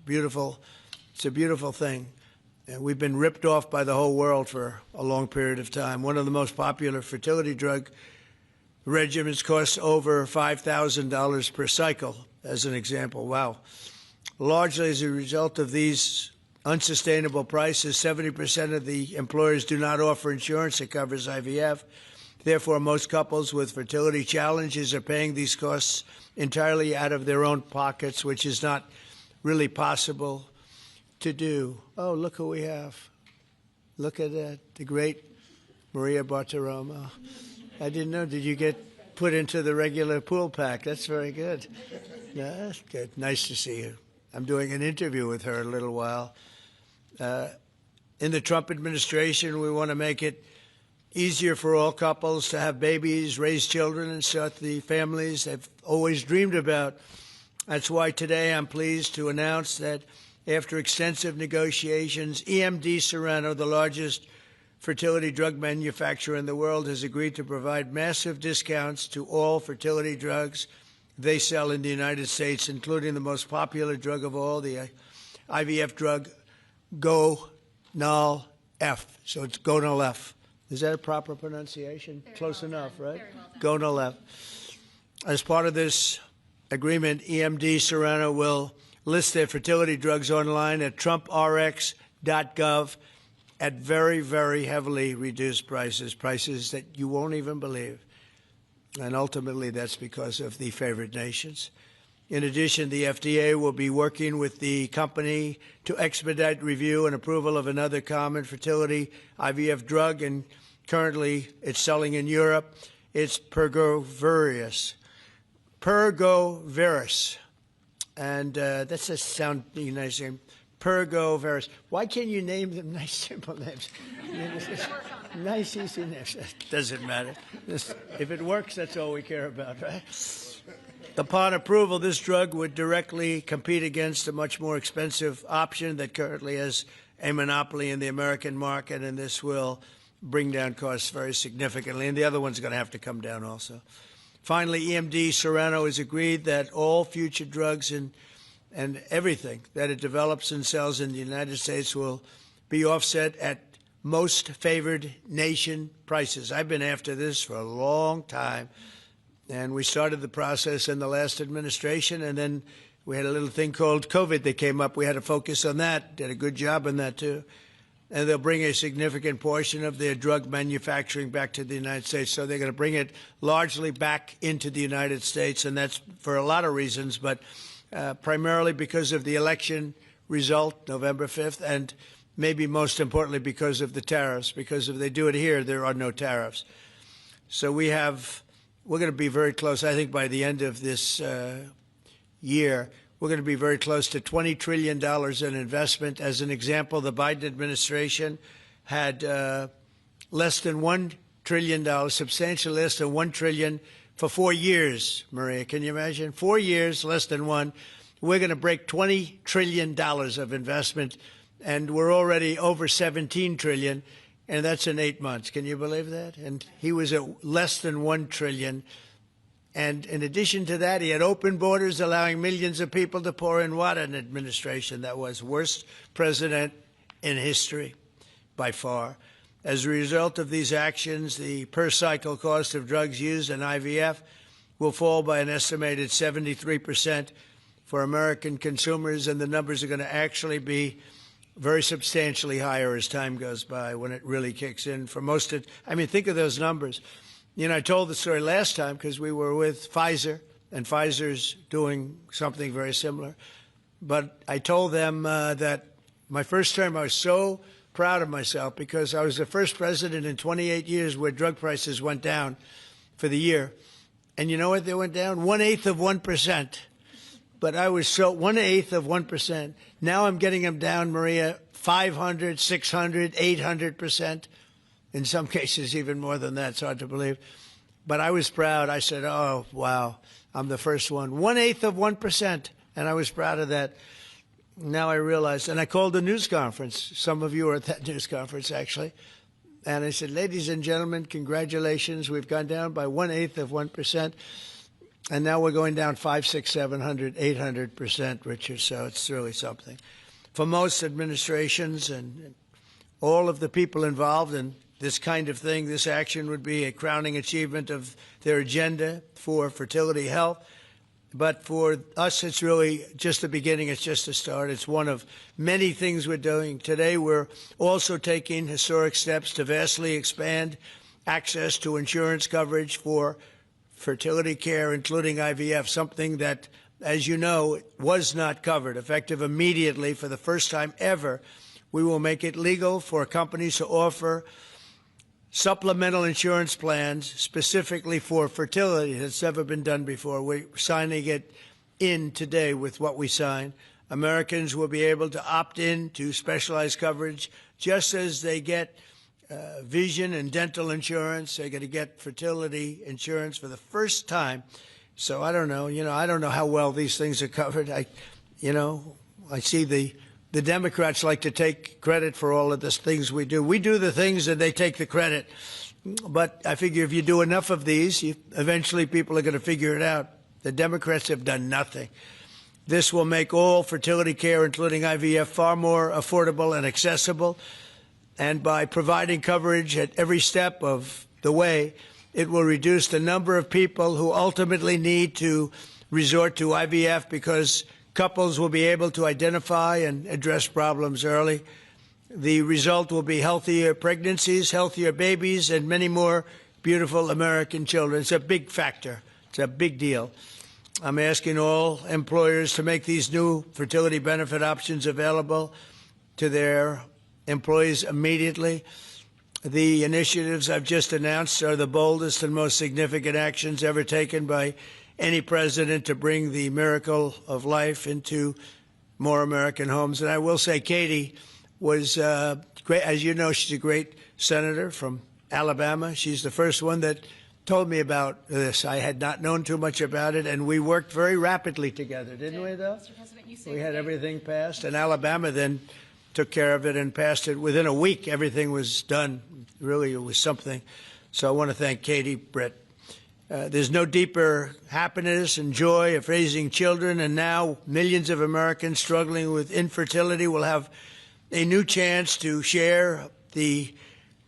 beautiful. It's a beautiful thing. And we've been ripped off by the whole world for a long period of time. One of the most popular fertility drug regimens costs over $5,000 per cycle, as an example. Wow. Largely as a result of these unsustainable prices, 70% of the employers do not offer insurance that covers IVF. Therefore, most couples with fertility challenges are paying these costs entirely out of their own pockets, which is not really possible to do. Oh, look who we have. Look at that, the great Maria Bartiromo. I didn't know. Did you get put into the regular pool pack? That's very good. Yeah, that's good. Nice to see you. I'm doing an interview with her in a little while. In the Trump administration, we want to make it easier for all couples to have babies, raise children, and start the families they've always dreamed about. That's why today I'm pleased to announce that after extensive negotiations, EMD Serono, the largest fertility drug manufacturer in the world, has agreed to provide massive discounts to all fertility drugs they sell in the United States, including the most popular drug of all, the IVF drug Gonal-F. So it's Gonal-F. Is that a proper pronunciation? Very Close well enough, done. right? Very well done. Gonal-F. As part of this agreement, EMD Serono will list their fertility drugs online at trumprx.gov at very, very heavily reduced prices, prices that you won't even believe. And ultimately, that's because of the favored nations. In addition, the FDA will be working with the company to expedite review and approval of another common fertility IVF drug, and currently it's selling in Europe. It's Pergoveris. And that's a sound nice name. Pergoveris. Why can't you name them nice, simple names? Nice, easy names. Doesn't matter. If it works, that's all we care about, right? Upon approval, this drug would directly compete against a much more expensive option that currently has a monopoly in the American market, and this will bring down costs very significantly. And the other one's going to have to come down also. Finally, EMD Serono has agreed that all future drugs and everything that it develops and sells in the United States will be offset at most favored nation prices. I've been after this for a long time, and we started the process in the last administration, and then we had a little thing called COVID that came up. We had to focus on that, did a good job on that too. And they'll bring a significant portion of their drug manufacturing back to the United States. So they're going to bring it largely back into the United States, and that's for a lot of reasons, but primarily because of the election result, November 5th, and maybe most importantly because of the tariffs, because if they do it here, there are no tariffs. So we're going to be very close, I think, by the end of this year. We're going to be very close to $20 trillion in investment. As an example, the Biden administration had less than $1 trillion, substantially less than $1 trillion for 4 years, Maria. Can you imagine? 4 years, less than one. We're going to break $20 trillion of investment, and we're already over $17 trillion, and that's in 8 months. Can you believe that? And he was at less than $1 trillion. And in addition to that, he had open borders, allowing millions of people to pour in. What an administration that was. Worst president in history, by far. As a result of these actions, the per-cycle cost of drugs used in IVF will fall by an estimated 73% for American consumers, and the numbers are going to actually be very substantially higher as time goes by when it really kicks in. For most of, I mean, think of those numbers. You know, I told the story last time because we were with Pfizer, and Pfizer's doing something very similar. But I told them that my first term, I was so proud of myself because I was the first president in 28 years where drug prices went down for the year. And you know what they went down? 1/8 of 1%. But I was so 1/8 of 1%. Now I'm getting them down, Maria, 500, 600, 800%. In some cases, even more than that. It's hard to believe. But I was proud. I said, oh, wow, I'm the first one. 1/8 of 1%. And I was proud of that. Now I realize, and I called a news conference. Some of you were at that news conference, actually. And I said, ladies and gentlemen, congratulations. We've gone down by 1/8 of 1%. And now we're going down 500, 600, 700, 800%, Richard, so it's really something. For most administrations and all of the people involved in this kind of thing, this action would be a crowning achievement of their agenda for fertility health. But for us, it's really just the beginning. It's just a start. It's one of many things we're doing. Today, we're also taking historic steps to vastly expand access to insurance coverage for fertility care, including IVF, something that, as you know, was not covered. Effective immediately, for the first time ever, we will make it legal for companies to offer supplemental insurance plans specifically for fertility. It's never been done before. We're signing it in today with what we sign. Americans will be able to opt in to specialized coverage just as they get vision and dental insurance. They're going to get fertility insurance for the first time. So I don't know. I don't know how well these things are covered. I see the Democrats like to take credit for all of the things we do. We do the things and they take the credit. But I figure if you do enough of these, eventually people are going to figure it out. The Democrats have done nothing. This will make all fertility care, including IVF, far more affordable and accessible. And by providing coverage at every step of the way, it will reduce the number of people who ultimately need to resort to IVF because couples will be able to identify and address problems early. The result will be healthier pregnancies, healthier babies, and many more beautiful American children. It's a big factor. It's a big deal. I'm asking all employers to make these new fertility benefit options available to their employees immediately. The initiatives I've just announced are the boldest and most significant actions ever taken by any president to bring the miracle of life into more American homes. And I will say Katie was great. As you know, she's a great senator from Alabama. She's the first one that told me about this. I had not known too much about it, and we worked very rapidly together, didn't we, though? Mr. President, you we had everything passed, and Alabama then took care of it and passed it. Within a week, everything was done. Really, it was something. So I want to thank Katie, Brett. There's no deeper happiness and joy of raising children, and now millions of Americans struggling with infertility will have a new chance to share the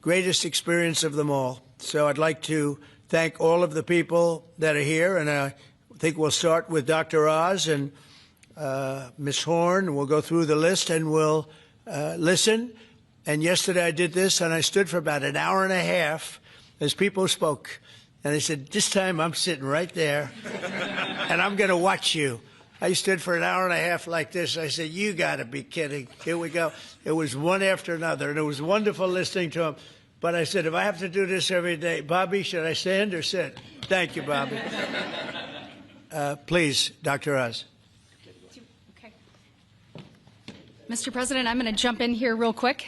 greatest experience of them all. So I'd like to thank all of the people that are here, and I think we'll start with Dr. Oz and Ms. Horn. We'll go through the list and we'll listen. And yesterday I did this, and I stood for about an hour and a half as people spoke. And I said, this time I'm sitting right there, and I'm going to watch you. I stood for an hour and a half like this. I said, you got to be kidding. Here we go. It was one after another, and it was wonderful listening to them. But I said, if I have to do this every day, Bobby, should I stand or sit? Thank you, Bobby. Please, Dr. Oz. Okay. Mr. President, I'm going to jump in here real quick.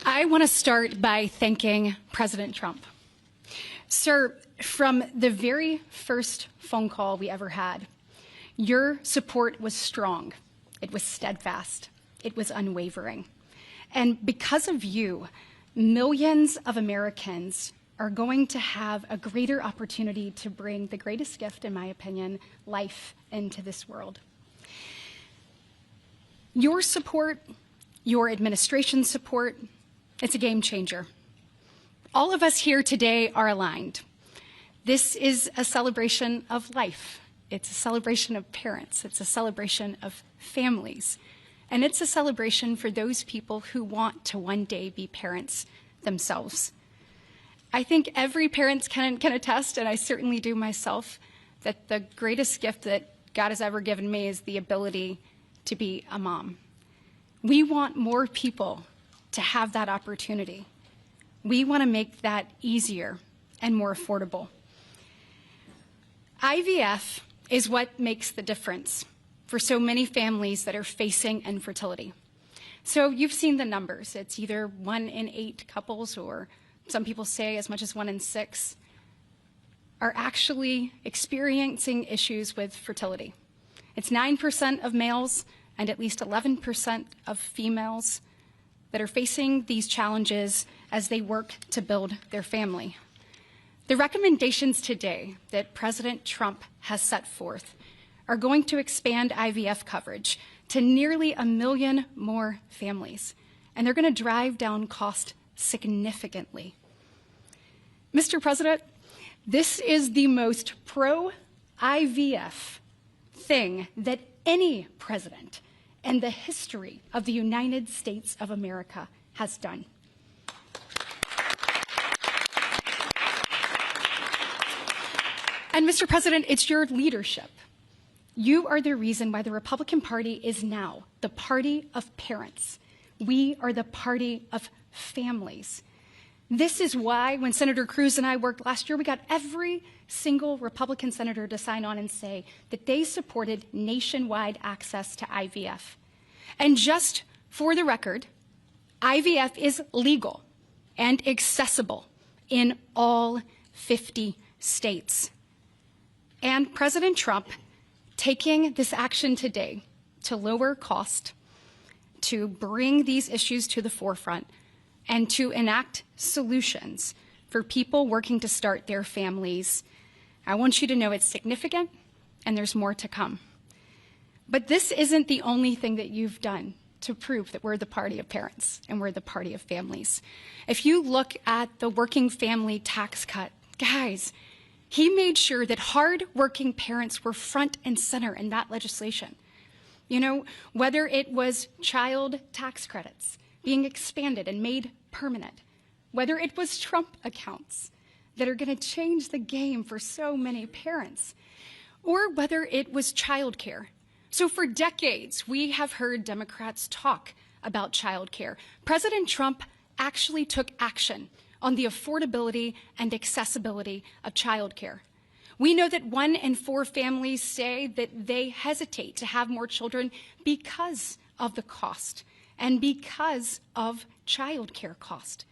I want to start by thanking President Trump. Sir, from the very first phone call we ever had, your support was strong. It was steadfast. It was unwavering. And because of you, millions of Americans are going to have a greater opportunity to bring the greatest gift, in my opinion, life into this world. Your support, your administration's support, it's a game changer. All of us here today are aligned. This is a celebration of life. It's a celebration of parents. It's a celebration of families. And it's a celebration for those people who want to one day be parents themselves. I think every parent can attest, and I certainly do myself, that the greatest gift that God has ever given me is the ability to be a mom. We want more people to have that opportunity. We want to make that easier and more affordable. IVF is what makes the difference for so many families that are facing infertility. So you've seen the numbers. It's either 1 in 8 couples, or some people say as much as 1 in 6, are actually experiencing issues with fertility. It's 9% of males and at least 11% of females that are facing these challenges as they work to build their family. The recommendations today that President Trump has set forth are going to expand IVF coverage to nearly 1 million more families, and they're going to drive down cost significantly. Mr. President, this is the most pro-IVF thing that any president in the history of the United States of America has done. And Mr. President, it's your leadership. You are the reason why the Republican Party is now the party of parents. We are the party of families. This is why when Senator Cruz and I worked last year, we got every single Republican senator to sign on and say that they supported nationwide access to IVF. And just for the record, IVF is legal and accessible in all 50 states. And President Trump taking this action today to lower cost, to bring these issues to the forefront, and to enact solutions for people working to start their families, I want you to know it's significant and there's more to come. But this isn't the only thing that you've done to prove that we're the party of parents and we're the party of families. If you look at the working family tax cut, guys, he made sure that hard-working parents were front and center in that legislation. You know, whether it was child tax credits being expanded and made permanent, whether it was Trump accounts that are going to change the game for so many parents, or whether it was childcare. So for decades, we have heard Democrats talk about childcare. President Trump actually took action on the affordability and accessibility of childcare. We know that 1 in 4 families say that they hesitate to have more children because of the cost and because of childcare cost.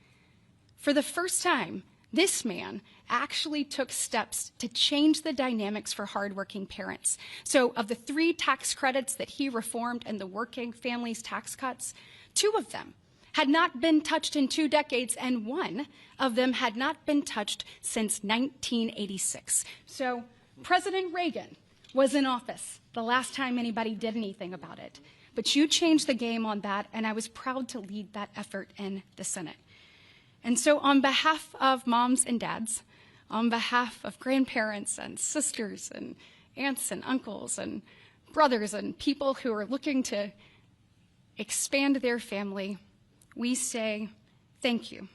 For the first time, this man actually took steps to change the dynamics for hardworking parents. So of the 3 tax credits that he reformed and the working families tax cuts, 2 of them had not been touched in 2 decades, and 1 of them had not been touched since 1986. So President Reagan was in office the last time anybody did anything about it. But you changed the game on that, and I was proud to lead that effort in the Senate. And so on behalf of moms and dads, on behalf of grandparents and sisters and aunts and uncles and brothers and people who are looking to expand their family, we say thank you.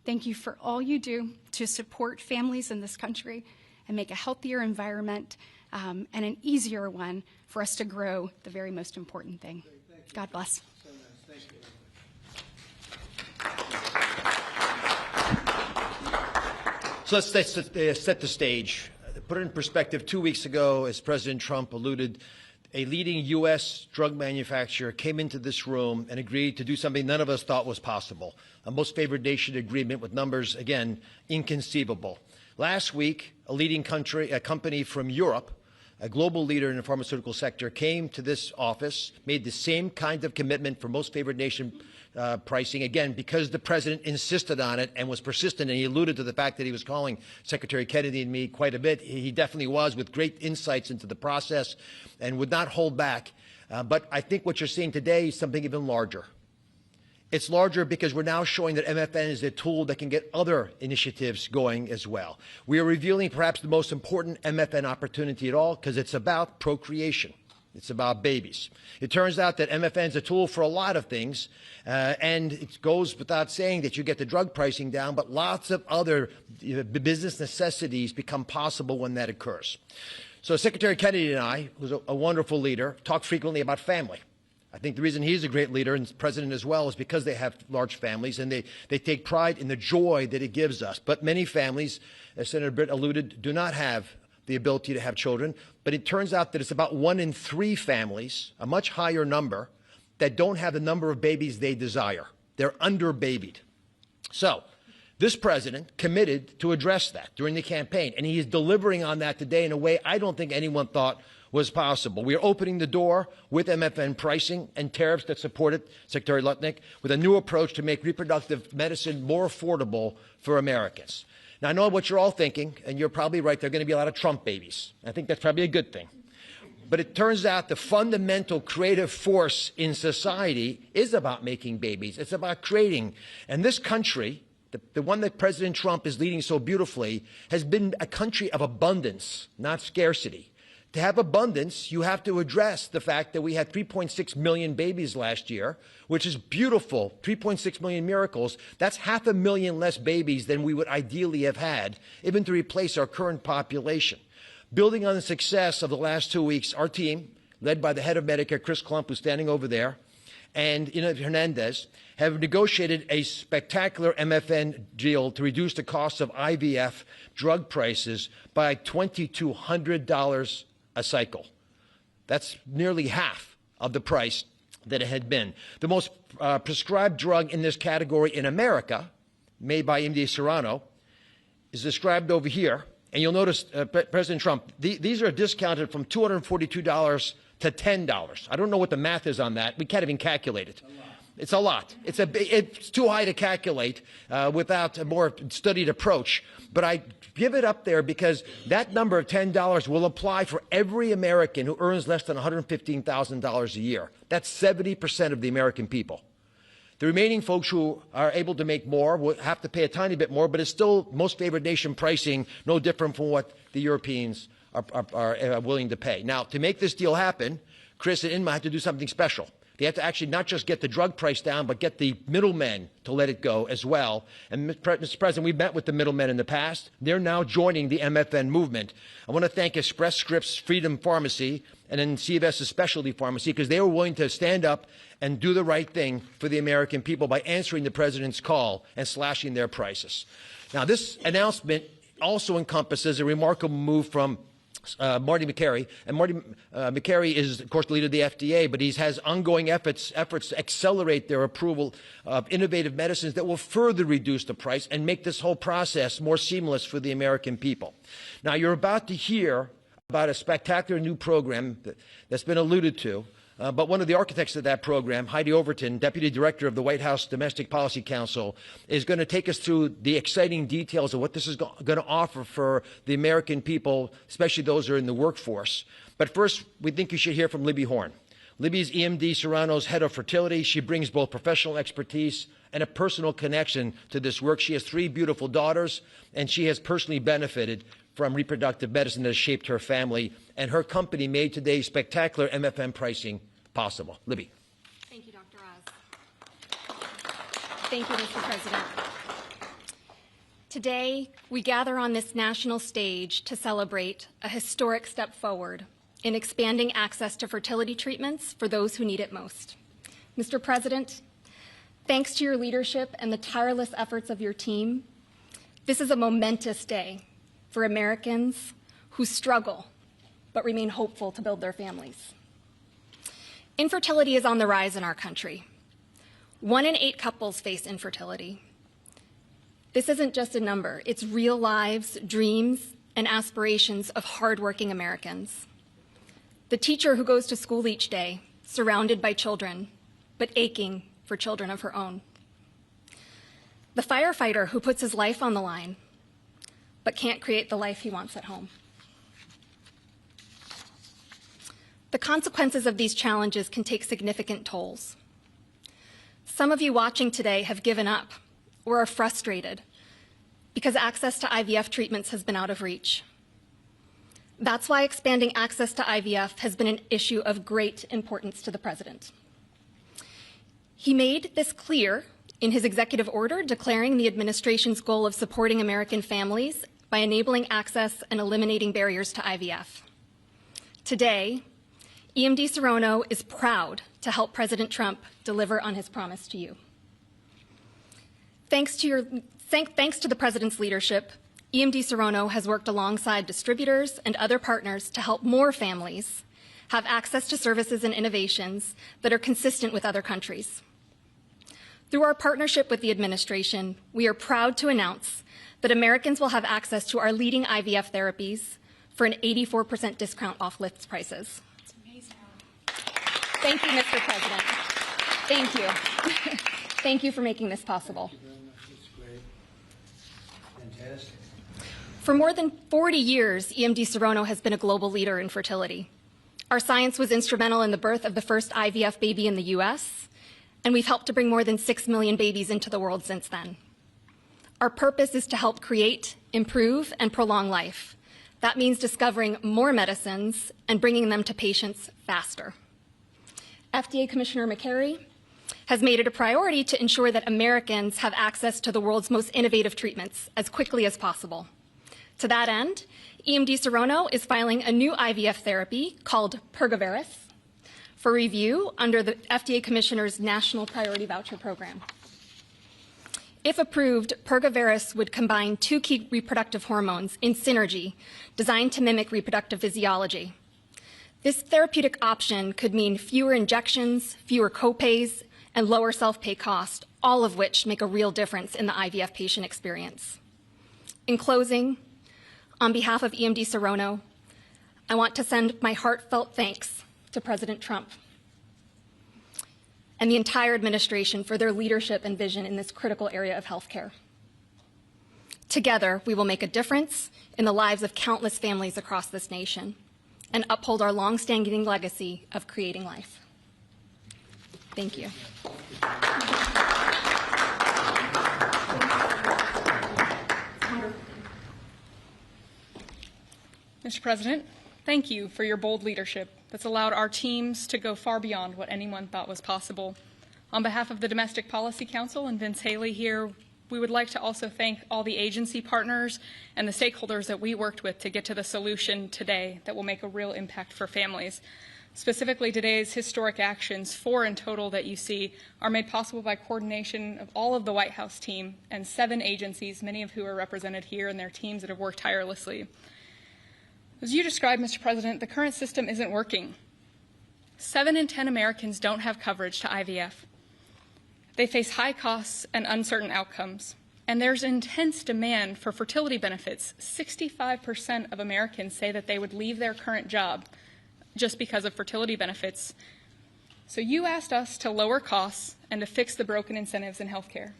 Thank you for all you do to support families in this country and make a healthier environment and an easier one for us to grow the very most important thing. God bless. So nice. Thank you. So let's set the stage. Put it in perspective, 2 weeks ago, as President Trump alluded, a leading U.S. drug manufacturer came into this room and agreed to do something none of us thought was possible, a most favored nation agreement with numbers, again, inconceivable. Last week, a company from Europe, a global leader in the pharmaceutical sector, came to this office, made the same kind of commitment for most favored nation pricing, again, because the president insisted on it and was persistent, and he alluded to the fact that he was calling Secretary Kennedy and me quite a bit. He definitely was, with great insights into the process and would not hold back. But I think what you're seeing today is something even larger. It's larger because we're now showing that MFN is a tool that can get other initiatives going as well. We are revealing perhaps the most important MFN opportunity at all because it's about procreation. It's about babies. It turns out that MFN is a tool for a lot of things, and it goes without saying that you get the drug pricing down, but lots of other business necessities become possible when that occurs. So Secretary Kennedy and I, who's a wonderful leader, talk frequently about family. I think the reason he's a great leader, and president as well, is because they have large families, and they take pride in the joy that it gives us. But many families, as Senator Britt alluded, do not have the ability to have children. But it turns out that it's about 1 in 3 families, a much higher number, that don't have the number of babies they desire. They're under-babied. So this president committed to address that during the campaign, and he is delivering on that today in a way I don't think anyone thought was possible. We are opening the door with MFN pricing and tariffs that support it, Secretary Lutnick, with a new approach to make reproductive medicine more affordable for Americans. Now, I know what you're all thinking, and you're probably right. There are going to be a lot of Trump babies. I think that's probably a good thing. But it turns out the fundamental creative force in society is about making babies. It's about creating. And this country, the one that President Trump is leading so beautifully, has been a country of abundance, not scarcity. To have abundance, you have to address the fact that we had 3.6 million babies last year, which is beautiful, 3.6 million miracles. That's 500,000 less babies than we would ideally have had, even to replace our current population. Building on the success of the last 2 weeks, our team, led by the head of Medicare, Chris Klump, who's standing over there, and Ina Hernandez, have negotiated a spectacular MFN deal to reduce the cost of IVF drug prices by $2,200 a cycle. That's nearly half of the price that it had been. The most prescribed drug in this category in America, made by EMD Serono, is described over here. And you'll notice, President Trump, these are discounted from $242 to $10. I don't know what the math is on that. We can't even calculate it. It's a lot. It's too high to calculate without a more studied approach. But I give it up there because that number of $10 will apply for every American who earns less than $115,000 a year. That's 70% of the American people. The remaining folks who are able to make more will have to pay a tiny bit more, but it's still most favored nation pricing, no different from what the Europeans are willing to pay. Now, to make this deal happen, Chris and Inma had to do something special. They have to actually not just get the drug price down, but get the middlemen to let it go as well. And, Mr. President, we've met with the middlemen in the past. They're now joining the MFN movement. I want to thank Express Scripts Freedom Pharmacy and then CVS's Specialty Pharmacy because they were willing to stand up and do the right thing for the American people by answering the president's call and slashing their prices. Now, this announcement also encompasses a remarkable move from Marty Makary, and Marty Makary is, of course, the leader of the FDA, but he has ongoing efforts to accelerate their approval of innovative medicines that will further reduce the price and make this whole process more seamless for the American people. Now, you're about to hear about a spectacular new program that's been alluded to, but one of the architects of that program, Heidi Overton, Deputy Director of the White House Domestic Policy Council, is going to take us through the exciting details of what this is going to offer for the American people, especially those who are in the workforce. But first, we think you should hear from Libby Horn. Libby's EMD Serono's head of fertility. She brings both professional expertise and a personal connection to this work. She has 3 beautiful daughters, and she has personally benefited from reproductive medicine that has shaped her family, and her company made today's spectacular MFN pricing possible. Libby. Thank you, Dr. Oz. Thank you, Mr. President. Today, we gather on this national stage to celebrate a historic step forward in expanding access to fertility treatments for those who need it most. Mr. President, thanks to your leadership and the tireless efforts of your team, this is a momentous day for Americans who struggle but remain hopeful to build their families. Infertility is on the rise in our country. 1 in 8 couples face infertility. This isn't just a number, it's real lives, dreams, and aspirations of hardworking Americans. The teacher who goes to school each day, surrounded by children, but aching for children of her own. The firefighter who puts his life on the line, but can't create the life he wants at home. The consequences of these challenges can take significant tolls. Some of you watching today have given up or are frustrated because access to IVF treatments has been out of reach. That's why expanding access to IVF has been an issue of great importance to the President. He made this clear in his executive order declaring the administration's goal of supporting American families by enabling access and eliminating barriers to IVF. Today, EMD Serono is proud to help President Trump deliver on his promise to you. Thanks to the President's leadership, EMD Serono has worked alongside distributors and other partners to help more families have access to services and innovations that are consistent with other countries. Through our partnership with the administration, we are proud to announce that Americans will have access to our leading IVF therapies for an 84% discount off list prices. That's amazing. Thank you, Mr. President. Thank you. Thank you for making this possible. Thank you very much. That's great. Fantastic. For more than 40 years, EMD Serono has been a global leader in fertility. Our science was instrumental in the birth of the first IVF baby in the US, and we've helped to bring more than 6 million babies into the world since then. Our purpose is to help create, improve, and prolong life. That means discovering more medicines and bringing them to patients faster. FDA Commissioner McCary has made it a priority to ensure that Americans have access to the world's most innovative treatments as quickly as possible. To that end, EMD Serono is filing a new IVF therapy called Pergoveris for review under the FDA Commissioner's National Priority Voucher Program. If approved, Pergoveris would combine 2 key reproductive hormones in synergy designed to mimic reproductive physiology. This therapeutic option could mean fewer injections, fewer copays, and lower self-pay cost, all of which make a real difference in the IVF patient experience. In closing, on behalf of EMD Serono, I want to send my heartfelt thanks to President Trump and the entire administration for their leadership and vision in this critical area of healthcare. Together, we will make a difference in the lives of countless families across this nation and uphold our long-standing legacy of creating life. Thank you. Mr. President, thank you for your bold leadership that's allowed our teams to go far beyond what anyone thought was possible. On behalf of the Domestic Policy Council and Vince Haley here, we would like to also thank all the agency partners and the stakeholders that we worked with to get to the solution today that will make a real impact for families. Specifically, today's historic actions, 4 in total that you see, are made possible by coordination of all of the White House team and 7 agencies, many of who are represented here, and their teams that have worked tirelessly. As you described, Mr. President, the current system isn't working. 7 in 10 Americans don't have coverage to IVF. They face high costs and uncertain outcomes. And there's intense demand for fertility benefits. 65% of Americans say that they would leave their current job just because of fertility benefits. So you asked us to lower costs and to fix the broken incentives in healthcare.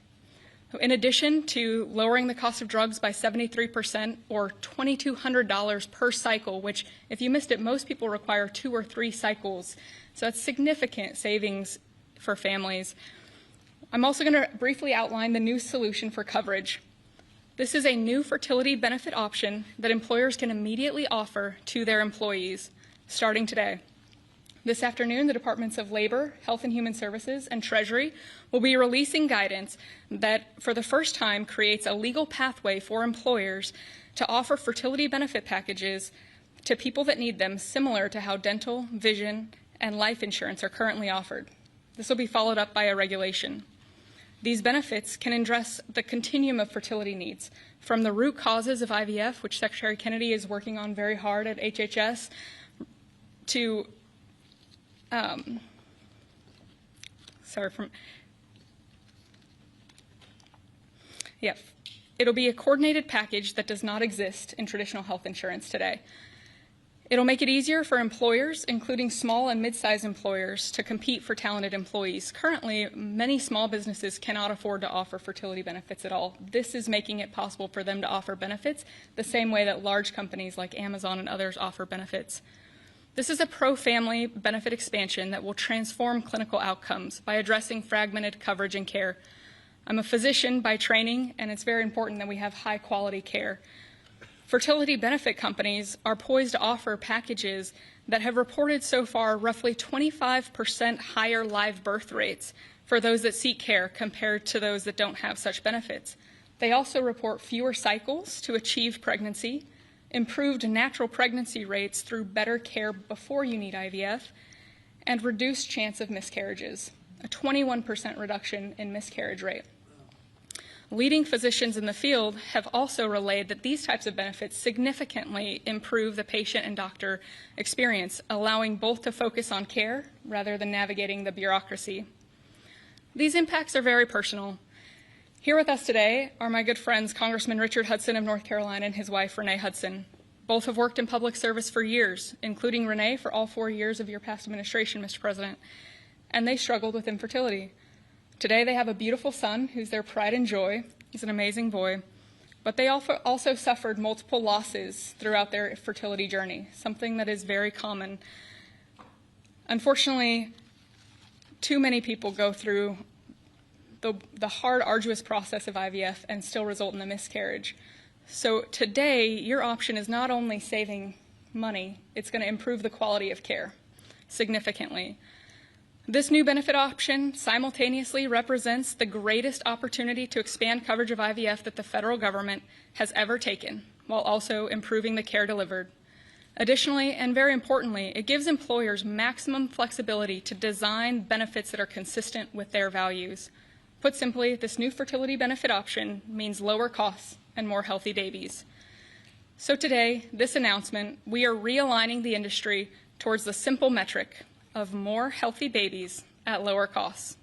In addition to lowering the cost of drugs by 73% or $2,200 per cycle, which if you missed it, most people require 2 or 3 cycles. So that's significant savings for families. I'm also going to briefly outline the new solution for coverage. This is a new fertility benefit option that employers can immediately offer to their employees starting today. This afternoon, the Departments of Labor, Health and Human Services, and Treasury will be releasing guidance that, for the first time, creates a legal pathway for employers to offer fertility benefit packages to people that need them, similar to how dental, vision, and life insurance are currently offered. This will be followed up by a regulation. These benefits can address the continuum of fertility needs, from the root causes of IVF, which Secretary Kennedy is working on very hard at HHS, to it'll be a coordinated package that does not exist in traditional health insurance today. It'll make it easier for employers, including small and mid-sized employers, to compete for talented employees. Currently, many small businesses cannot afford to offer fertility benefits at all. This is making it possible for them to offer benefits the same way that large companies like Amazon and others offer benefits. This is a pro-family benefit expansion that will transform clinical outcomes by addressing fragmented coverage and care. I'm a physician by training, and it's very important that we have high-quality care. Fertility benefit companies are poised to offer packages that have reported so far roughly 25% higher live birth rates for those that seek care compared to those that don't have such benefits. They also report fewer cycles to achieve pregnancy, improved natural pregnancy rates through better care before you need IVF, and reduced chance of miscarriages, a 21% reduction in miscarriage rate. Leading physicians in the field have also relayed that these types of benefits significantly improve the patient and doctor experience, allowing both to focus on care rather than navigating the bureaucracy. These impacts are very personal. Here with us today are my good friends, Congressman Richard Hudson of North Carolina and his wife, Renee Hudson. Both have worked in public service for years, including Renee for all 4 years of your past administration, Mr. President, and they struggled with infertility. Today they have a beautiful son who's their pride and joy. He's an amazing boy. But they also suffered multiple losses throughout their fertility journey, something that is very common. Unfortunately, too many people go through the hard, arduous process of IVF and still result in a miscarriage. So today, your option is not only saving money, it's going to improve the quality of care significantly. This new benefit option simultaneously represents the greatest opportunity to expand coverage of IVF that the federal government has ever taken, while also improving the care delivered. Additionally, and very importantly, it gives employers maximum flexibility to design benefits that are consistent with their values. Put simply, this new fertility benefit option means lower costs and more healthy babies. So today, this announcement, we are realigning the industry towards the simple metric of more healthy babies at lower costs.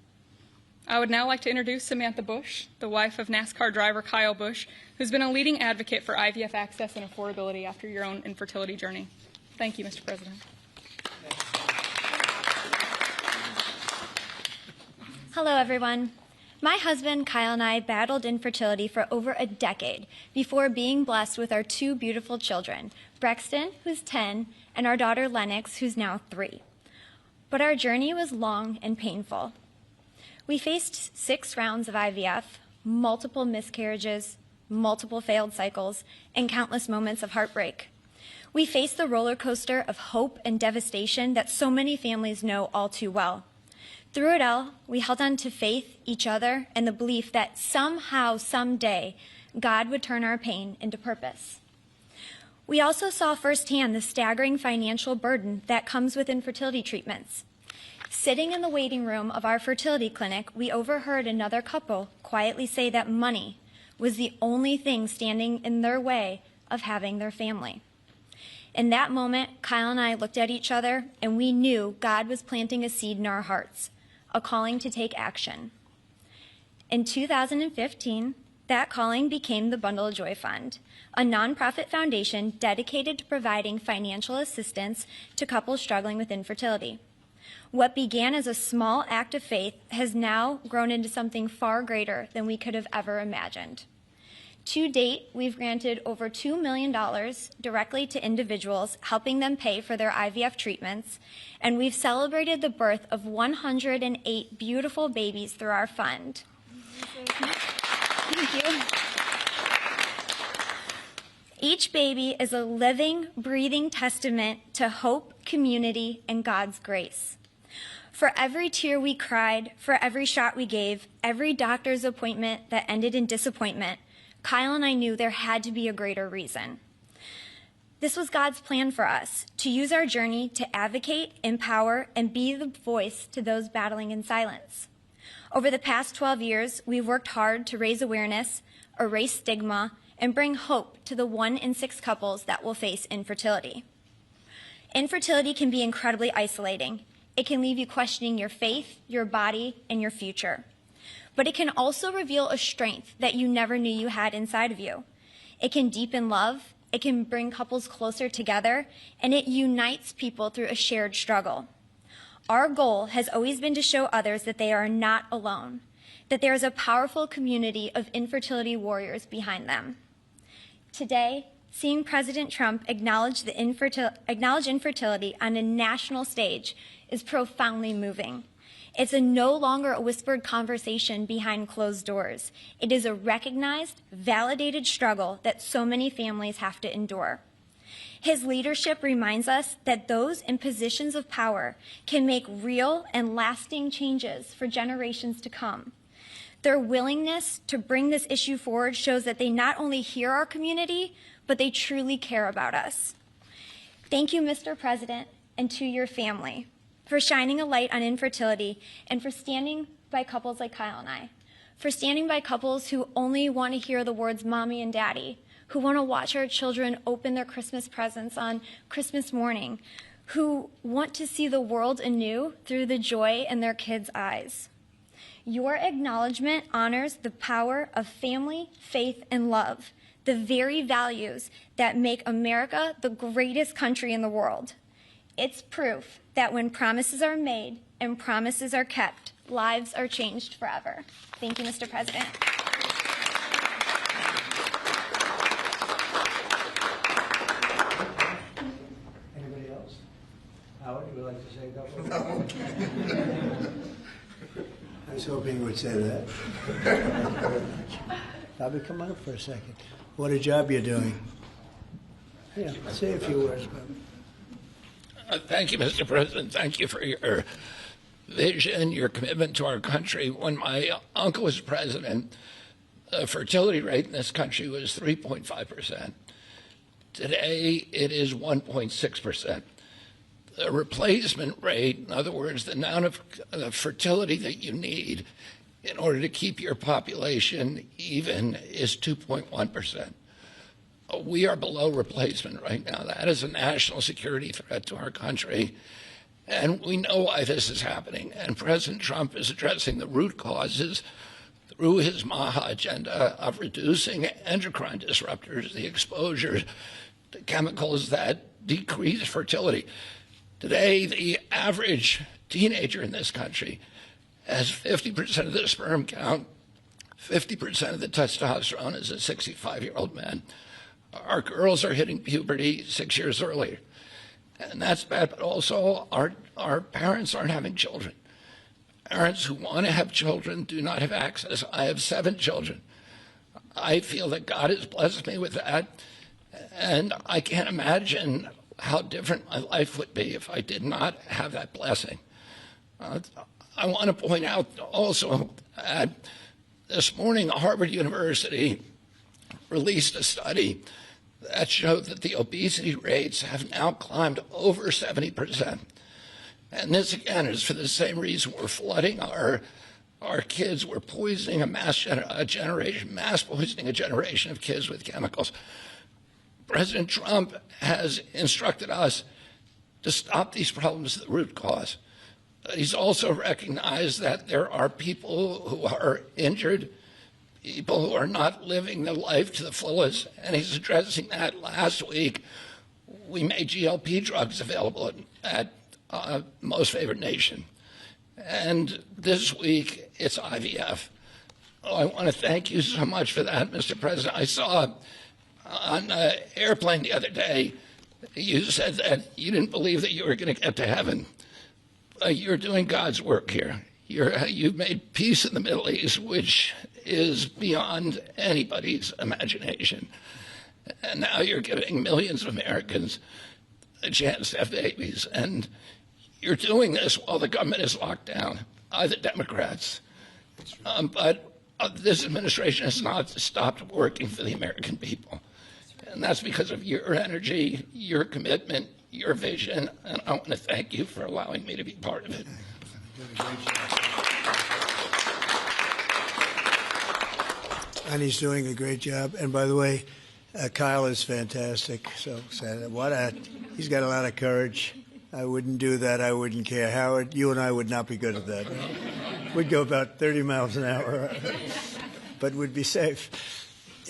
I would now like to introduce Samantha Bush, the wife of NASCAR driver Kyle Busch, who's been a leading advocate for IVF access and affordability after your own infertility journey. Thank you, Mr. President. Hello, everyone. My husband, Kyle, and I battled infertility for over a decade before being blessed with our two beautiful children, Brexton, who's 10, and our daughter, Lennox, who's now 3. But our journey was long and painful. We faced 6 rounds of IVF, multiple miscarriages, multiple failed cycles, and countless moments of heartbreak. We faced the roller coaster of hope and devastation that so many families know all too well. Through it all, we held on to faith, each other, and the belief that somehow, someday, God would turn our pain into purpose. We also saw firsthand the staggering financial burden that comes with infertility treatments. Sitting in the waiting room of our fertility clinic, we overheard another couple quietly say that money was the only thing standing in their way of having their family. In that moment, Kyle and I looked at each other, and we knew God was planting a seed in our hearts, a calling to take action. In 2015, that calling became the Bundle of Joy Fund, a nonprofit foundation dedicated to providing financial assistance to couples struggling with infertility. What began as a small act of faith has now grown into something far greater than we could have ever imagined. To date, we've granted over $2 million directly to individuals, helping them pay for their IVF treatments, and we've celebrated the birth of 108 beautiful babies through our fund. Thank you. Each baby is a living, breathing testament to hope, community, and God's grace. For every tear we cried, for every shot we gave, every doctor's appointment that ended in disappointment, Kyle and I knew there had to be a greater reason. This was God's plan for us, to use our journey to advocate, empower, and be the voice to those battling in silence. Over the past 12 years, we've worked hard to raise awareness, erase stigma, and bring hope to the 1 in 6 couples that will face infertility. Infertility can be incredibly isolating. It can leave you questioning your faith, your body, and your future. But it can also reveal a strength that you never knew you had inside of you. It can deepen love, it can bring couples closer together, and it unites people through a shared struggle. Our goal has always been to show others that they are not alone, that there is a powerful community of infertility warriors behind them. Today, seeing President Trump acknowledge infertility on a national stage is profoundly moving. It's no longer a whispered conversation behind closed doors. It is a recognized, validated struggle that so many families have to endure. His leadership reminds us that those in positions of power can make real and lasting changes for generations to come. Their willingness to bring this issue forward shows that they not only hear our community, but they truly care about us. Thank you, Mr. President, and to your family, for shining a light on infertility and for standing by couples like Kyle and I, for standing by couples who only want to hear the words mommy and daddy, who want to watch our children open their Christmas presents on Christmas morning, who want to see the world anew through the joy in their kids' eyes. Your acknowledgement honors the power of family, faith, and love, the very values that make America the greatest country in the world. It's proof that when promises are made and promises are kept, lives are changed forever. Thank you, Mr. President. was hoping you would say that. Thank you very much. Bobby, come on up for a second. What a job you're doing. Yeah, say a few words, Bobby. Thank you, Mr. President. Thank you for your vision, your commitment to our country. When my uncle was president, the fertility rate in this country was 3.5%. Today, it is 1.6%. The replacement rate, in other words, the amount of fertility that you need in order to keep your population even, is 2.1%. We are below replacement right now. That is a national security threat to our country. And we know why this is happening. And President Trump is addressing the root causes through his MAHA agenda of reducing endocrine disruptors, the exposure to chemicals that decrease fertility. Today, the average teenager in this country has 50% of the sperm count, 50% of the testosterone as a 65-year-old man. Our girls are hitting puberty 6 years earlier. And that's bad, but also our parents aren't having children. Parents who want to have children do not have access. I have 7 children. I feel that God has blessed me with that, and I can't imagine how different my life would be if I did not have that blessing. I want to point out also that this morning Harvard University released a study that showed that the obesity rates have now climbed over 70%. And this, again, is for the same reason we're flooding our kids. We're poisoning mass poisoning a generation of kids with chemicals. President Trump has instructed us to stop these problems at the root cause. But he's also recognized that there are people who are injured, people who are not living their life to the fullest, and he's addressing that. Last week, we made GLP drugs available at Most Favored Nation. And this week, it's IVF. Oh, I want to thank you so much for that, Mr. President. I saw on an airplane the other day, you said that you didn't believe that you were going to get to heaven. You're doing God's work here. You've made peace in the Middle East, which is beyond anybody's imagination. And now you're giving millions of Americans a chance to have babies. And you're doing this while the government is locked down by the Democrats. But this administration has not stopped working for the American people. And that's because of your energy, your commitment, your vision, and I want to thank you for allowing me to be part of it. And he's doing a great job. And by the way, Kyle is fantastic. So he's got a lot of courage. I wouldn't do that. I wouldn't care. Howard, you and I would not be good at that. We'd go about 30 miles an hour, but we'd be safe.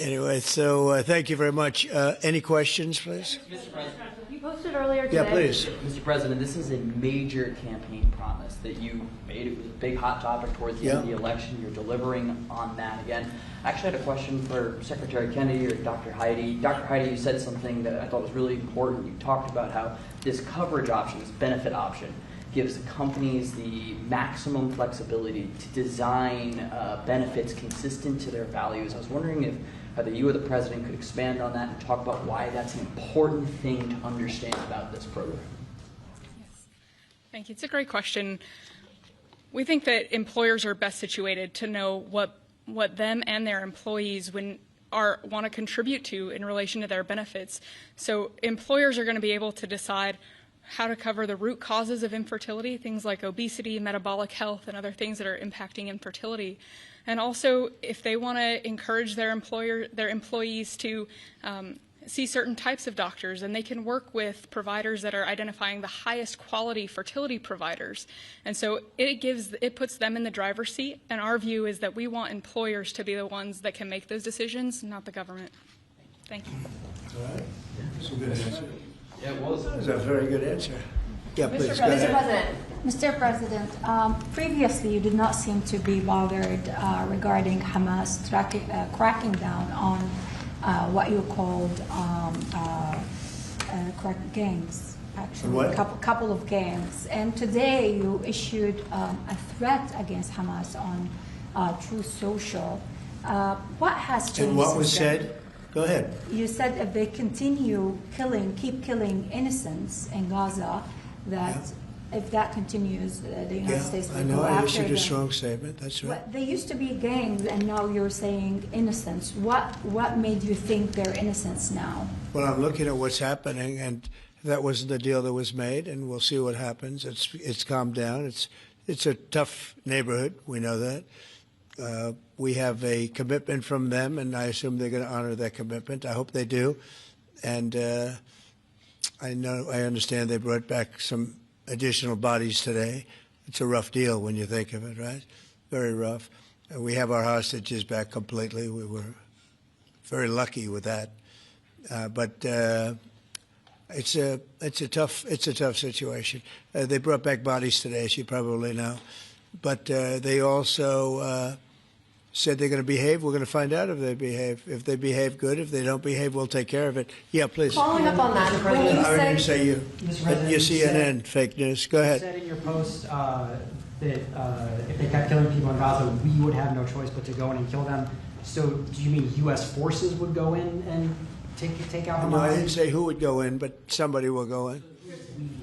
Anyway, so thank you very much. Any questions, please? Mr. President, you posted earlier today. Yeah, please. Mr. President, this is a major campaign promise that you made. It was a big hot topic towards the end of the election. You're delivering on that again. I actually had a question for Secretary Kennedy or Dr. Heidi. Dr. Heidi, you said something that I thought was really important. You talked about how this coverage option, this benefit option, gives companies the maximum flexibility to design benefits consistent to their values. I was wondering if either you or the President could expand on that and talk about why that's an important thing to understand about this program. Yes. Thank you. It's a great question. We think that employers are best situated to know what them and their employees want to contribute to in relation to their benefits. So employers are going to be able to decide how to cover the root causes of infertility, things like obesity, metabolic health, and other things that are impacting infertility. And also, if they want to encourage their employees to see certain types of doctors, and they can work with providers that are identifying the highest quality fertility providers. And so it puts them in the driver's seat. And our view is that we want employers to be the ones that can make those decisions, not the government. Thank you. All right. That's a good answer. Yeah, it was. That's a very good answer. Yeah, please. Mr. President, previously you did not seem to be bothered regarding Hamas cracking down on what you called crack gangs. actually, What? couple of games. And today you issued a threat against Hamas on Truth Social. What has changed? And what was since then? said? Go ahead. You said if they continue keep killing innocents in Gaza, that if that continues, the United States will I know. go I after issued them. a strong statement. That's right. They used to be gangs, and now you're saying innocents. What made you think they're innocents now? Well, I'm looking at what's happening, and that wasn't the deal that was made, and we'll see what happens. It's calmed down. It's a tough neighborhood. We know that. We have a commitment from them, and I assume they're going to honor that commitment. I hope they do. And I understand they brought back some additional bodies today. It's a rough deal when you think of it, right? Very rough. We have our hostages back completely. We were very lucky with that. But it's a tough situation. They brought back bodies today, as you probably know. But they also said they're going to behave. We're going to find out if they behave. If they behave, good. If they don't behave, we'll take care of it. Yeah, please. Following up on that, I didn't say you. You CNN, fake news. Go ahead. You said in your post that if they kept killing people in Gaza, we would have no choice but to go in and kill them. So do you mean U.S. forces would go in and take out Hamas? No, I didn't say who would go in, but somebody will go in.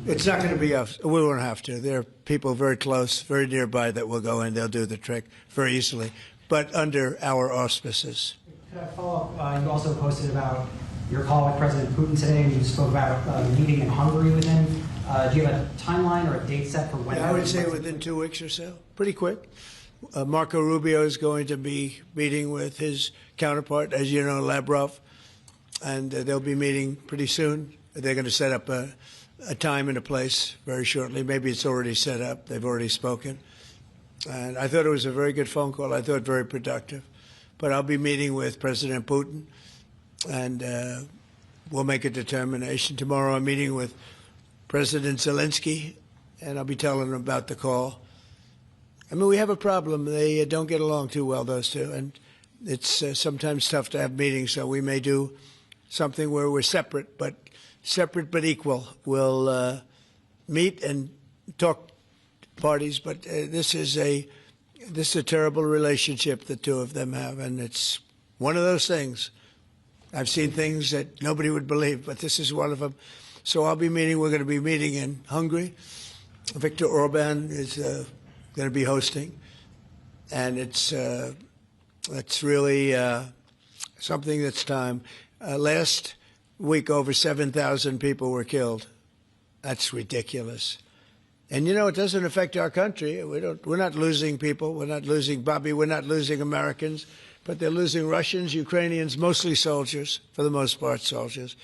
It's not going to be us. We won't have to. There are people very close, very nearby that will go in. They'll do the trick very easily, but under our auspices. Could I follow up? You also posted about your call with President Putin today, and you spoke about meeting in Hungary with him. Do you have a timeline or a date set for when? Yeah, I would say within 2 weeks or so. Pretty quick. Marco Rubio is going to be meeting with his counterpart, as you know, Lavrov, and they'll be meeting pretty soon. They're going to set up a time and a place very shortly. Maybe it's already set up. They've already spoken. And I thought it was a very good phone call. I thought very productive. But I'll be meeting with President Putin, and we'll make a determination. Tomorrow I'm meeting with President Zelensky, and I'll be telling him about the call. I mean, we have a problem. They don't get along too well, those two, and it's sometimes tough to have meetings, so we may do something where we're separate but equal. We'll meet and talk parties, but this is a terrible relationship the two of them have, and it's one of those things. I've seen things that nobody would believe, but this is one of them. So I'll be meeting. We're going to be meeting in Hungary. Viktor Orban is going to be hosting, and it's really something that's time. Last week, over 7,000 people were killed. That's ridiculous. And, you know, it doesn't affect our country. We're not losing people. We're not losing Bobby. We're not losing Americans. But they're losing Russians, Ukrainians, mostly soldiers, for the most part soldiers.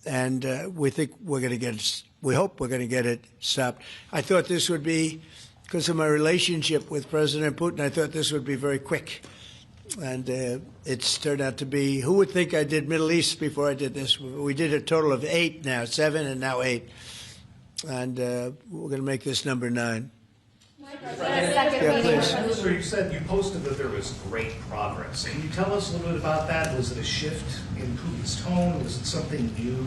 And we think we're going to get it. We hope we're going to get it stopped. I thought this would be, because of my relationship with President Putin, I thought this would be very quick. And it's turned out to be, who would think I did Middle East before I did this? We did a total of 8 now, 7 and now 8. And we're going to make this number 9. Yeah, please. So you said you posted that there was great progress. Can you tell us a little bit about that? Was it a shift in Putin's tone? Was it something new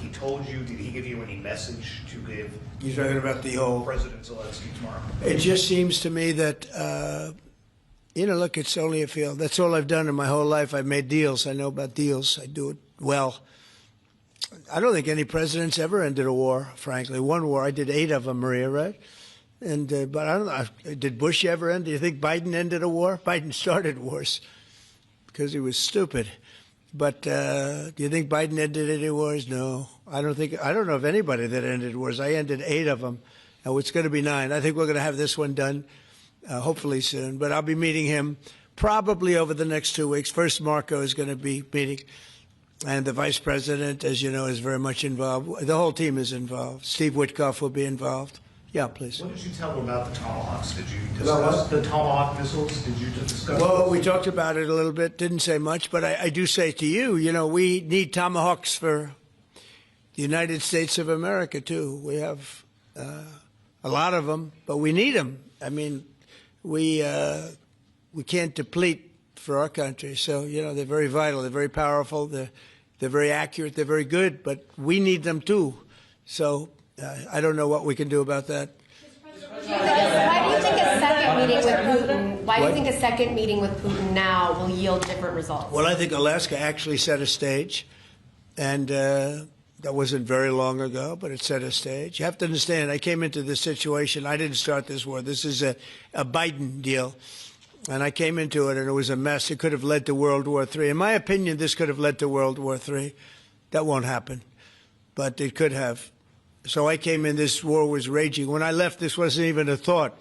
he told you? Did he give you any message to give? You're talking about the whole President Zelensky tomorrow. It just seems to me that, you know, look, it's only a field. That's all I've done in my whole life. I've made deals. I know about deals. I do it well. I don't think any president's ever ended a war, frankly. One war, I did 8 of them, Maria, right? And but I don't know, did Bush ever end? Do you think Biden ended a war? Biden started wars because he was stupid. But do you think Biden ended any wars? No, I don't know of anybody that ended wars. I ended 8 of them. Now it's going to be 9. I think we're going to have this one done, hopefully soon. But I'll be meeting him probably over the next 2 weeks. First, Marco is going to be meeting. And the vice president, as you know, is very much involved. The whole team is involved. Steve Witkoff will be involved. Yeah, please. What did you tell him about the Tomahawks? Did you discuss the Tomahawk missiles? Did you discuss? Well, we talked about it a little bit. Didn't say much, but I do say to you, you know, we need Tomahawks for the United States of America too. We have a lot of them, but we need them. I mean, we can't deplete for our country. So, you know, they're very vital. They're very powerful. They're very accurate. They're very good, but we need them too. So I don't know what we can do about that. Why do you think a second meeting with Putin? Why do you think a second meeting with Putin now will yield different results? Well, I think Alaska actually set a stage, and that wasn't very long ago, but it set a stage. You have to understand, I came into this situation. I didn't start this war. This is a Biden deal, and I came into it, and it was a mess. It could have led to World War III. In my opinion, this could have led to World War III. That won't happen, but it could have. So I came in, this war was raging. When I left, this wasn't even a thought.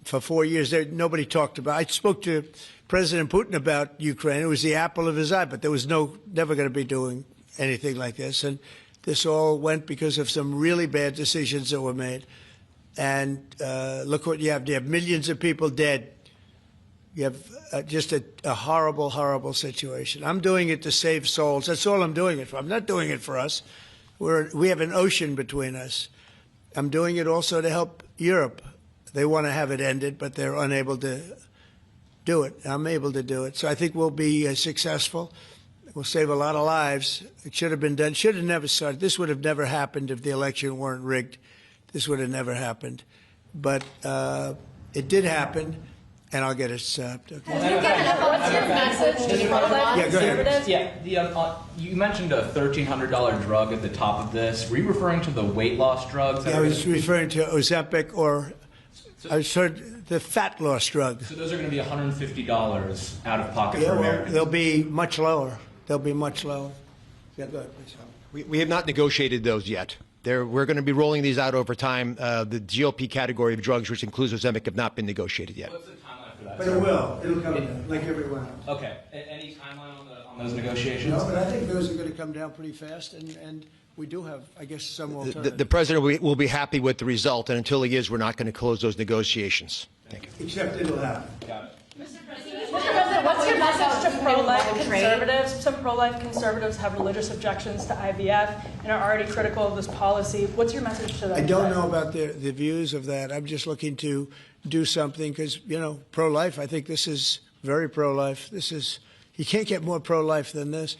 For 4 years, nobody talked about it. I spoke to President Putin about Ukraine. It was the apple of his eye, but there was never going to be doing anything like this. And this all went because of some really bad decisions that were made. And look what you have. You have millions of people dead. You have just a horrible, horrible situation. I'm doing it to save souls. That's all I'm doing it for. I'm not doing it for us. We have an ocean between us. I'm doing it also to help Europe. They want to have it ended, but they're unable to do it. I'm able to do it. So I think we'll be successful. We'll save a lot of lives. It should have been done. Should have never started. This would have never happened if the election weren't rigged. This would have never happened. But it did happen, and I'll get it stopped. Okay. What's your message to pro-life conservatives? Yeah, you mentioned a $1,300 drug at the top of this. Were you referring to the weight loss drugs? I was referring to Ozempic, or I was heard the fat loss drug. So those are going to be $150 out of pocket for Well, Americans. they'll be much lower. They'll be much lower. Yeah, go ahead, please. We have not negotiated those yet. We're going to be rolling these out over time. The GLP category of drugs, which includes Ozempic, have not been negotiated yet. What's the timeline for that? But it will. It'll come down, like everyone else. Okay. Any timeline on those negotiations? No, but I think those are going to come down pretty fast, and we do have, I guess, some alternatives. The president will be happy with the result, and until he is, we're not going to close those negotiations. Thank you. Except it'll happen. Got it. Mr. President, what's your message to pro-life conservatives? Some pro-life conservatives have religious objections to IVF and are already critical of this policy. What's your message to them? I don't know about the views of that. I'm just looking to do something because, pro-life, I think this is very pro-life. You can't get more pro-life than this.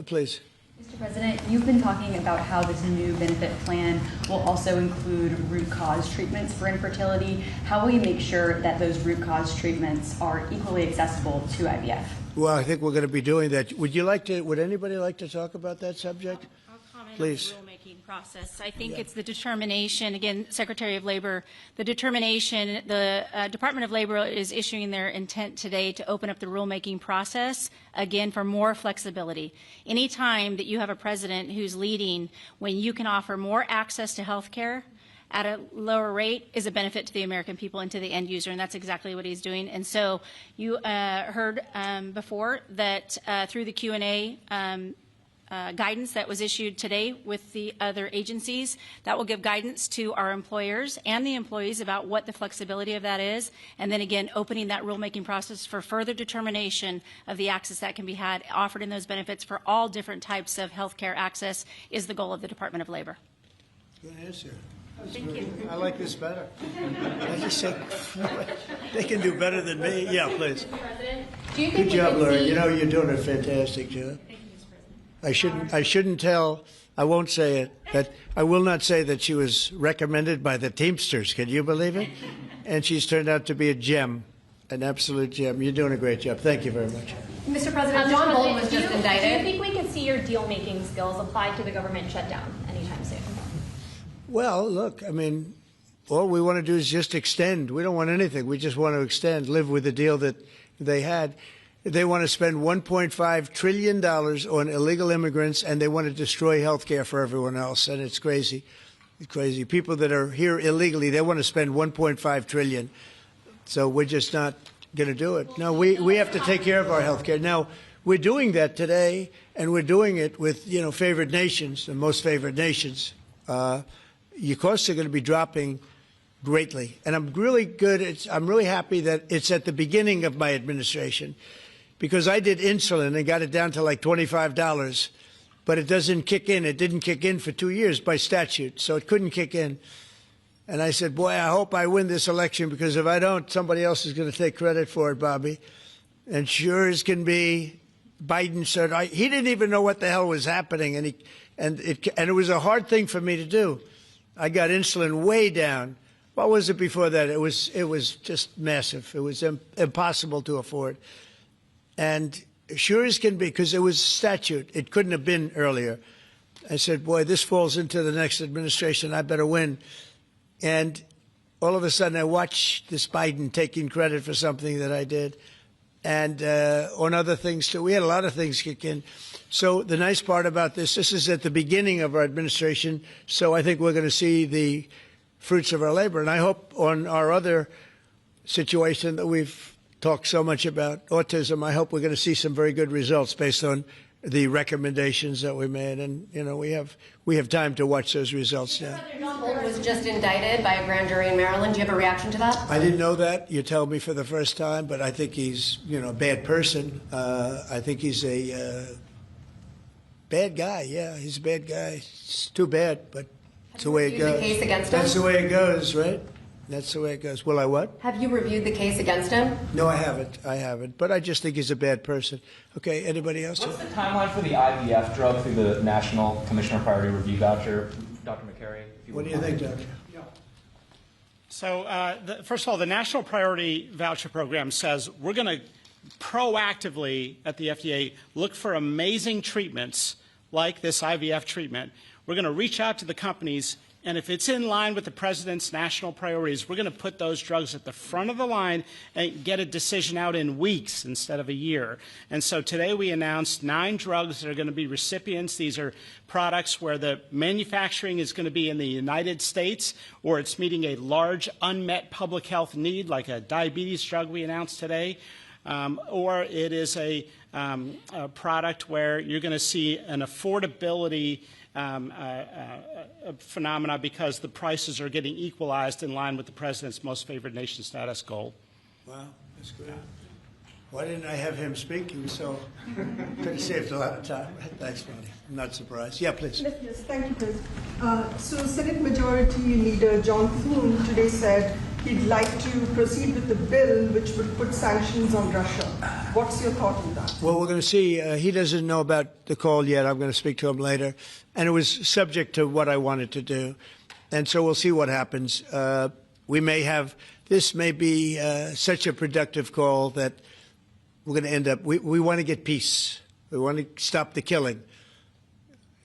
Please. Mr. President, you've been talking about how this new benefit plan will also include root cause treatments for infertility. How will you make sure that those root cause treatments are equally accessible to IVF? Well, I think we're going to be doing that. Would anybody like to talk about that subject? I'll comment Please. on the rulemaking process. I think it's the determination, again, Secretary of Labor, the determination, the Department of Labor is issuing their intent today to open up the rulemaking process, again, for more flexibility. Anytime that you have a president who's leading when you can offer more access to health care at a lower rate is a benefit to the American people and to the end user, and that's exactly what he's doing. And so you heard before that through the Q&A guidance that was issued today with the other agencies, that will give guidance to our employers and the employees about what the flexibility of that is, and then again opening that rulemaking process for further determination of the access that can be had offered in those benefits for all different types of health care access is the goal of the Department of Labor. Good answer. Thank you. I like this better. I just say, they can do better than me. Yeah, please. Do you think Good job, we could Larry. see... You're doing a fantastic job. Thank you, Mr. President. I shouldn't tell. I won't say it. But I will not say that she was recommended by the Teamsters. Can you believe it? And she's turned out to be a gem, an absolute gem. You're doing a great job. Thank you very much. Mr. President, John Bolton was do just you indicted. think we could see your deal-making skills applied to the government shutdown anytime soon? Well, look, I mean, all we want to do is just extend. We don't want anything. We just want to extend, live with the deal that they had. They want to spend $1.5 trillion on illegal immigrants, and they want to destroy health care for everyone else. And it's crazy. It's crazy. People that are here illegally, they want to spend $1.5 trillion. So we're just not going to do it. No, we have to take care of our health care. Now, we're doing that today, and we're doing it with, favored nations, the most favored nations. Your costs are going to be dropping greatly. And I'm really I'm really happy that it's at the beginning of my administration, because I did insulin and got it down to like $25, but it doesn't kick in. It didn't kick in for 2 years by statute, so it couldn't kick in. And I said, boy, I hope I win this election, because if I don't, somebody else is going to take credit for it, Bobby. And sure as can be, Biden said, he didn't even know what the hell was happening, and it was a hard thing for me to do. I got insulin way down. What was it before that? It was just massive. It was impossible to afford. And sure as can be, because it was statute, it couldn't have been earlier. I said, boy, this falls into the next administration. I better win. And all of a sudden, I watched this Biden taking credit for something that I did, and on other things, too. We had a lot of things kick in. So the nice part about this is at the beginning of our administration, so I think we're going to see the fruits of our labor. And I hope on our other situation that we've talked so much about, autism, I hope we're going to see some very good results based on the recommendations that we made. And, you know, we have time to watch those results now. Trump was just indicted by a grand jury in Maryland. Do you have a reaction to that? I didn't know that. You told me for the first time, but I think he's, you know, a bad person. I think he's a bad guy. Yeah, he's a bad guy. It's too bad, but it's the way it goes. The case against him? That's the way it goes, right? That's the way it goes. Will I what? Have you reviewed the case against him? No, I haven't. I haven't. But I just think he's a bad person. Okay, anybody else? What's the timeline for the IVF drug through the National Commissioner Priority Review Voucher? Dr. McCary? What do you think, Doctor? So, first of all, the National Priority Voucher Program says we're going to proactively at the FDA look for amazing treatments like this IVF treatment. We're going to reach out to the companies, and if it's in line with the president's national priorities, we're going to put those drugs at the front of the line and get a decision out in weeks instead of a year. And so today we announced 9 drugs that are going to be recipients. These are products where the manufacturing is going to be in the United States, or it's meeting a large unmet public health need, like a diabetes drug we announced today, or it is a product where you're going to see an affordability phenomena because the prices are getting equalized in line with the president's most favored nation status goal. Wow, that's great. Why didn't I have him speak? He was so could have saved a lot of time. That's funny. I'm not surprised. Yeah, please. Yes, thank you, President. So Senate Majority Leader John Thune today said he'd like to proceed with the bill which would put sanctions on Russia. What's your thought on that? Well, we're going to see. He doesn't know about the call yet. I'm going to speak to him later. And it was subject to what I wanted to do. And so we'll see what happens. We may have, this may be such a productive call that we're going to end up, we want to get peace. We want to stop the killing.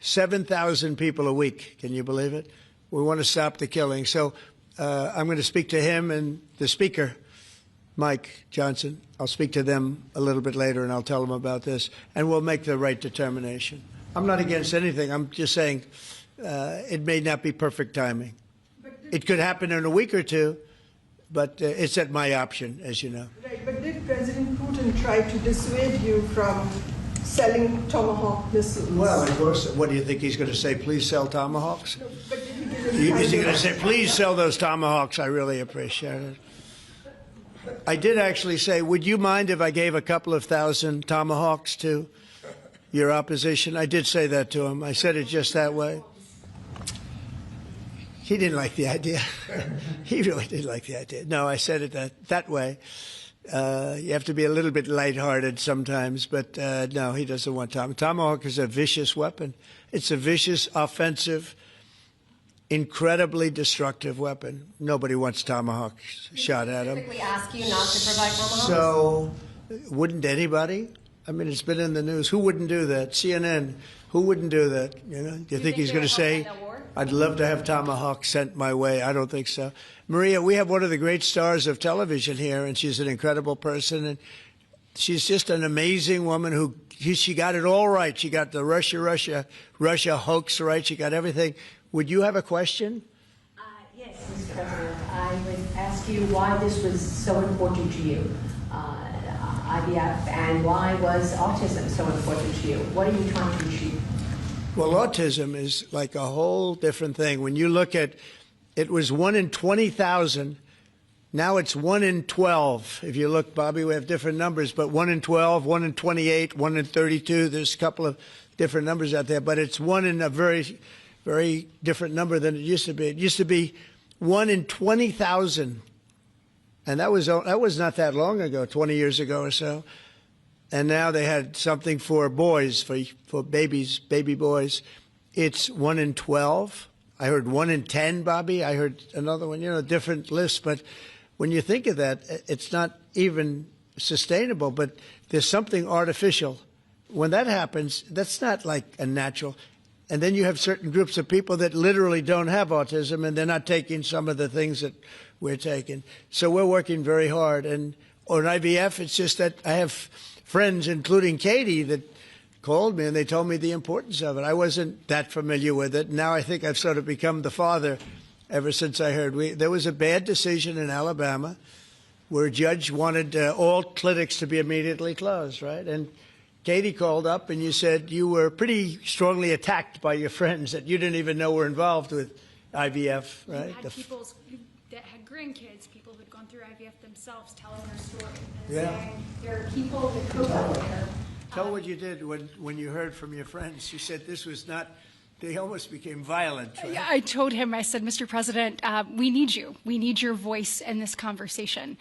7,000 people a week. Can you believe it? We want to stop the killing. So I'm going to speak to him and the speaker, Mike Johnson. I'll speak to them a little bit later, and I'll tell them about this, and we'll make the right determination. I'm not against anything. I'm just saying it may not be perfect timing. It could happen in a week or two, but it's at my option, as you know. Right, but did President Putin try to dissuade you from selling Tomahawk missiles? Well, of course. What do you think he's going to say? Please sell Tomahawks? No, but did he give any Is he going to say, please sell those Tomahawks? I really appreciate it. I did actually say, would you mind if I gave a couple of thousand Tomahawks to your opposition? I did say that to him. I said it just that way. He didn't like the idea. He really didn't like the idea. No, I said it that way. You have to be a little bit lighthearted sometimes, but no, he doesn't want Tomahawk. Tomahawk is a vicious weapon. It's a vicious, offensive, incredibly destructive weapon. Nobody wants Tomahawk shot at them. Specifically ask you not to provide Tomahawks? So, wouldn't anybody? I mean, it's been in the news. Who wouldn't do that? CNN. Who wouldn't do that? You know? Do you think he's going to say, "I'd love to have Tomahawk sent my way"? I don't think so. Maria, we have one of the great stars of television here, and she's an incredible person, and she's just an amazing woman who she got it all right. She got the Russia hoax right. She got everything. Would you have a question? Yes, Mr. President. I would ask you why this was so important to you, IVF, and why was autism so important to you? What are you trying to achieve? Well, autism is like a whole different thing. When you look at, it was 1 in 20,000. Now it's 1 in 12. If you look, Bobby, we have different numbers, but 1 in 12, 1 in 28, 1 in 32. There's a couple of different numbers out there, but it's 1 in a very, very different number than it used to be. It used to be 1 in 20,000. And that was not that long ago, 20 years ago or so. And now they had something for boys, for babies, baby boys. It's 1 in 12. I heard 1 in 10, Bobby. I heard another one, different lists. But when you think of that, it's not even sustainable, but there's something artificial. When that happens, that's not like a natural. And then you have certain groups of people that literally don't have autism, and they're not taking some of the things that we're taking. So we're working very hard. And on IVF, it's just that I have friends, including Katie, that called me and they told me the importance of it. I wasn't that familiar with it. Now I think I've sort of become the father ever since I heard. There was a bad decision in Alabama where a judge wanted all clinics to be immediately closed, right? And Katie called up and you said you were pretty strongly attacked by your friends that you didn't even know were involved with IVF, right? You had people that had grandkids, people who'd gone through IVF themselves telling their story and Yeah. saying there are people that cope out there. Tell what you did when you heard from your friends. You said this was not, they almost became violent. Right? I told him, I said, Mr. President, we need you. We need your voice in this conversation.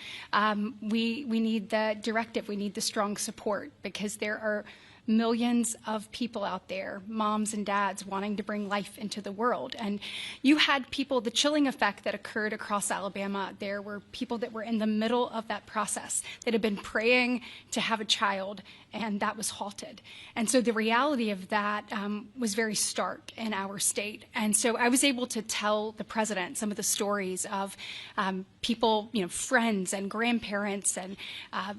We need the directive. We need the strong support because there are millions of people out there, moms and dads, wanting to bring life into the world. And you had people, the chilling effect that occurred across Alabama, there were people that were in the middle of that process that had been praying to have a child, and that was halted. And so the reality of that was very stark in our state. And so I was able to tell the president some of the stories of people, friends and grandparents and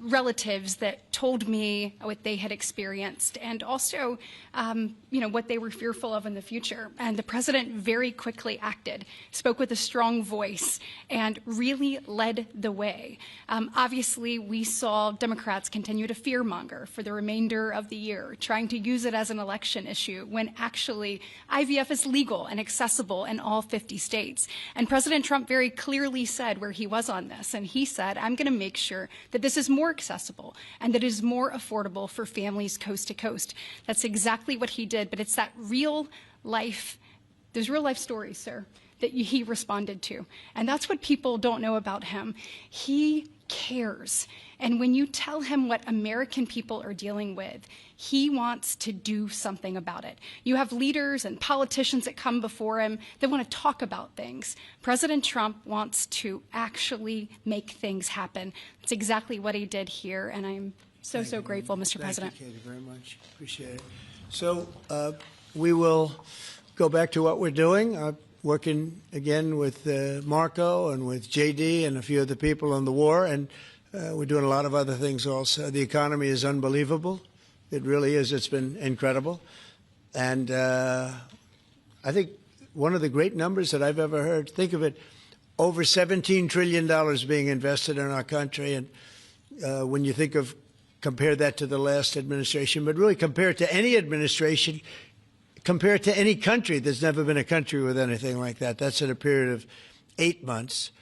relatives that told me what they had experienced and also, what they were fearful of in the future. And the president very quickly acted, spoke with a strong voice, and really led the way. Obviously, we saw Democrats continue to fearmonger for the remainder of the year, trying to use it as an election issue when actually IVF is legal and accessible in all 50 states. And President Trump very clearly said where he was on this, and he said, I'm going to make sure that this is more accessible and that it is more affordable for families coast to coast. That's exactly what he did, but it's that real life, there's real life stories, sir, that he responded to. And that's what people don't know about him. He cares. And when you tell him what American people are dealing with, he wants to do something about it. You have leaders and politicians that come before him that want to talk about things. President Trump wants to actually make things happen. That's exactly what he did here, and I'm so grateful, Mr. President. Thank you, Katie, very much. Appreciate it. So we will go back to what we're doing, working again with Marco and with JD and a few other people on the war, and we're doing a lot of other things also. The economy is unbelievable. It really is. It's been incredible. And I think one of the great numbers that I've ever heard, think of it, over $17 trillion being invested in our country. And when you think of, compare that to the last administration, but really compare it to any administration, compare it to any country. There's never been a country with anything like that. That's in a period of 8 months.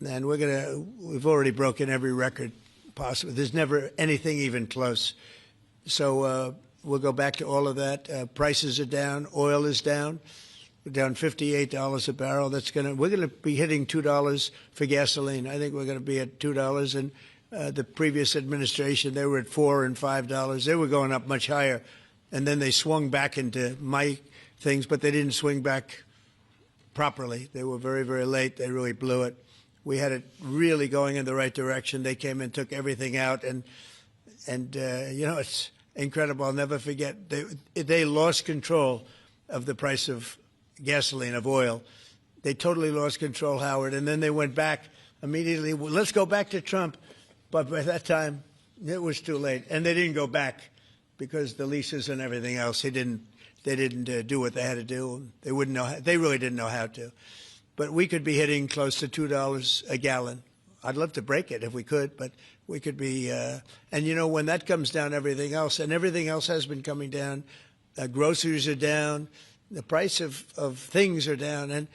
And we've already broken every record possible. There's never anything even close. So we'll go back to all of that. Prices are down. Oil is down. We're down $58 a barrel. We're going to be hitting $2 for gasoline. I think we're going to be at $2. And the previous administration, they were at $4 and $5. They were going up much higher. And then they swung back into my things, but they didn't swing back properly. They were very, very late. They really blew it. We had it really going in the right direction. They came and took everything out. And it's incredible. I'll never forget. They lost control of the price of gasoline, of oil. They totally lost control, Howard. And then they went back immediately. Well, let's go back to Trump. But by that time, it was too late. And they didn't go back because the leases and everything else, they didn't do what they had to do. They wouldn't know. They really didn't know how to. But we could be hitting close to $2 a gallon. I'd love to break it if we could, but we could be. And when that comes down, everything else, and everything else has been coming down. Groceries are down. The price of things are down. And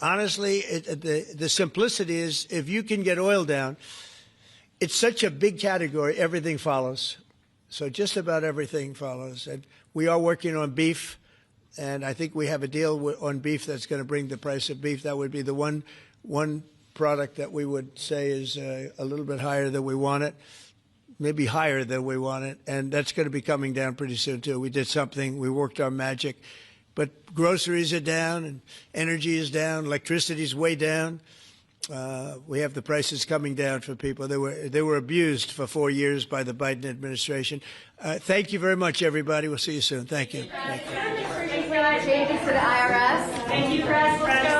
honestly, the simplicity is if you can get oil down, it's such a big category, everything follows. So just about everything follows. And we are working on beef, and I think we have a deal on beef that's going to bring the price of beef. That would be the one product that we would say is a little bit higher than we want it, maybe higher than we want it. And that's going to be coming down pretty soon, too. We did something. We worked our magic. But groceries are down, and energy is down, electricity is way down. We have the prices coming down for people. They were abused for 4 years by the Biden administration. Thank you very much, everybody. We'll see you soon. Thank you. Thank you. Changes to the IRS. Thank you, Press.